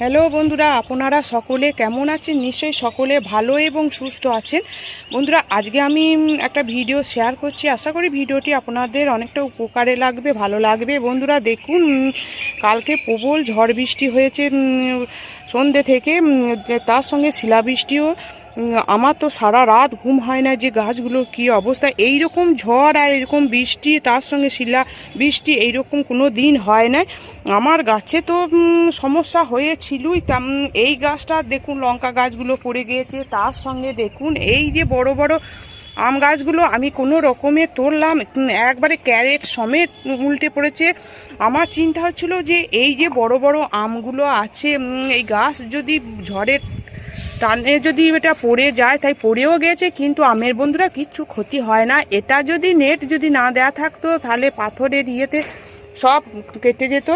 Hello বন্ধুরা, আপনারা সকলে কেমন আছেন? নিশ্চয়ই সকলে ভালো এবং সুস্থ আছেন। বন্ধুরা, আজকে আমি একটা ভিডিও শেয়ার করছি। আশা করি ভিডিওটি আপনাদের অনেকটা উপকারে লাগবে, ভালো লাগবে। বন্ধুরা দেখুন, কালকে প্রবল ঝড় বৃষ্টি হয়েছে সন্ধ্যে থেকে, তার সঙ্গে শিলাবৃষ্টিও। আমার তো সারা রাত ঘুম হয় না যে গাছগুলোর কী অবস্থা। এই রকম ঝড় আর এরকম বৃষ্টি, তার সঙ্গে শিলা বৃষ্টি এইরকম কোনো দিন হয় না। আমার গাছে তো সমস্যা হয়েছিলই। এই গাছটা দেখুন, লঙ্কা গাছগুলো পড়ে গিয়েছে। তার সঙ্গে দেখুন এই যে বড় বড় আম গাছগুলো আমি কোনো রকমে তুললাম, একবারে ক্যারেট সমেত উল্টে পড়েছে। আমার চিন্তা হচ্ছিল যে এই যে বড় বড় আমগুলো আছে, এই গাছ যদি ঝড়ের টানে যদি এটা পড়ে যায়, তাই পড়েও গেছে, কিন্তু আমের বন্ধুরা কিচ্ছু ক্ষতি হয় না। এটা যদি নেট যদি না দেয়া থাকতো, তাহলে পাথরের ইয়েতে সব কেটে যেত।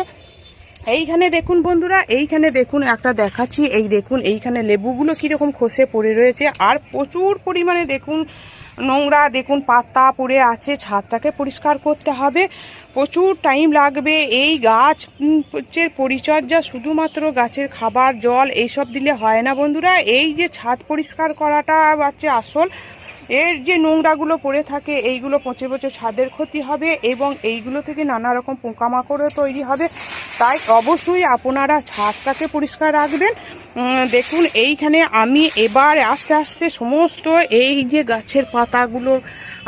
এইখানে দেখুন বন্ধুরা, এইখানে দেখুন একটা দেখাচ্ছি। এই দেখুন এইখানে লেবুগুলো কীরকম খসে পড়ে রয়েছে, আর প্রচুর পরিমাণে দেখুন নোংরা, দেখুন পাতা পড়ে আছে। ছাদটাকে পরিষ্কার করতে হবে, প্রচুর টাইম লাগবে। এই গাছের পরিচর্যা শুধুমাত্র গাছের খাবার, জল এইসব দিলে হয় না বন্ধুরা। এই যে ছাদ পরিষ্কার করাটা হচ্ছে আসল। এর যে নোংরাগুলো পড়ে থাকে, এইগুলো পচে পচে ছাদের ক্ষতি হবে এবং এইগুলো থেকে নানা রকম পোকামাকড়ও তৈরি হবে। তাই অবশ্যই আপনারা ছাদটাকে পরিষ্কার রাখবেন। দেখুন এইখানে আমি এবার আস্তে আস্তে সমস্ত এই যে গাছের পাতাগুলো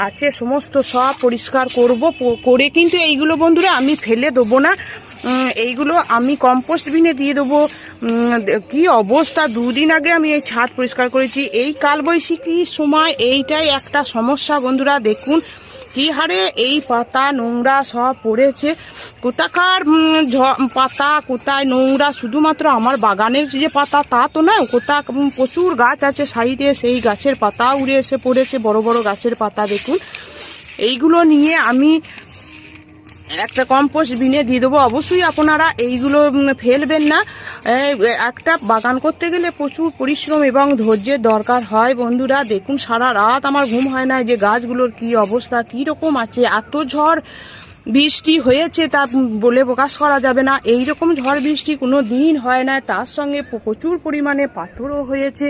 আছে সমস্ত সব পরিষ্কার করব, করে কিন্তু এইগুলো বন্ধুরা আমি ফেলে দেবো না। এইগুলো আমি কম্পোস্ট বিনে দিয়ে দেবো। কি অবস্থা, দুদিন আগে আমি এই ছাদ পরিষ্কার করেছি। এই কালবৈশাখীর সময় এইটাই একটা সমস্যা বন্ধুরা। দেখুন কি হারে এই পাতা নোংরা সব পড়েছে। কোথাকার পাতা, কোথায় নোংরা, শুধুমাত্র আমার বাগানের যে পাতা তা তো নয়, প্রচুর গাছ আছে সাইডে, সেই গাছের পাতা উড়ে এসে পড়েছে, বড় বড় গাছের পাতা। দেখুন এইগুলো নিয়ে আমি একটা কম্পোস্ট বিনে দিয়ে দেবো। অবশ্যই আপনারা এইগুলো ফেলবেন না। একটা বাগান করতে গেলে প্রচুর পরিশ্রম এবং ধৈর্যের দরকার হয় বন্ধুরা। দেখুন সারা রাত আমার ঘুম হয় না যে গাছগুলোর কি অবস্থা, কি রকম আছে। এত ঝড় বৃষ্টি হয়েছে তা বলে প্রকাশ করা যাবে না। এই রকম ঝড় বৃষ্টি কোনো দিন হয় না। তার সঙ্গে প্রচুর পরিমাণে পাথরও হয়েছে।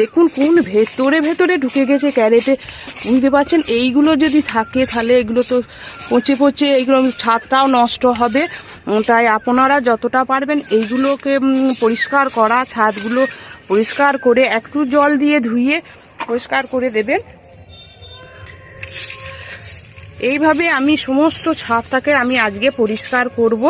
দেখুন কোন ভেতরে ভেতরে ঢুকে গেছে ক্যারেটে, বুঝতে পারছেন। এইগুলো যদি থাকে তাহলে এগুলো তো পচে পচে এইগুলো ছাদটাও নষ্ট হবে। তাই আপনারা যতটা পারবেন এইগুলোকে পরিষ্কার করা, ছাদগুলো পরিষ্কার করে একটু জল দিয়ে ধুয়ে পরিষ্কার করে দেবেন। এইভাবে আমি সমস্ত ছাদটাকে আমি আজকে পরিষ্কার করব।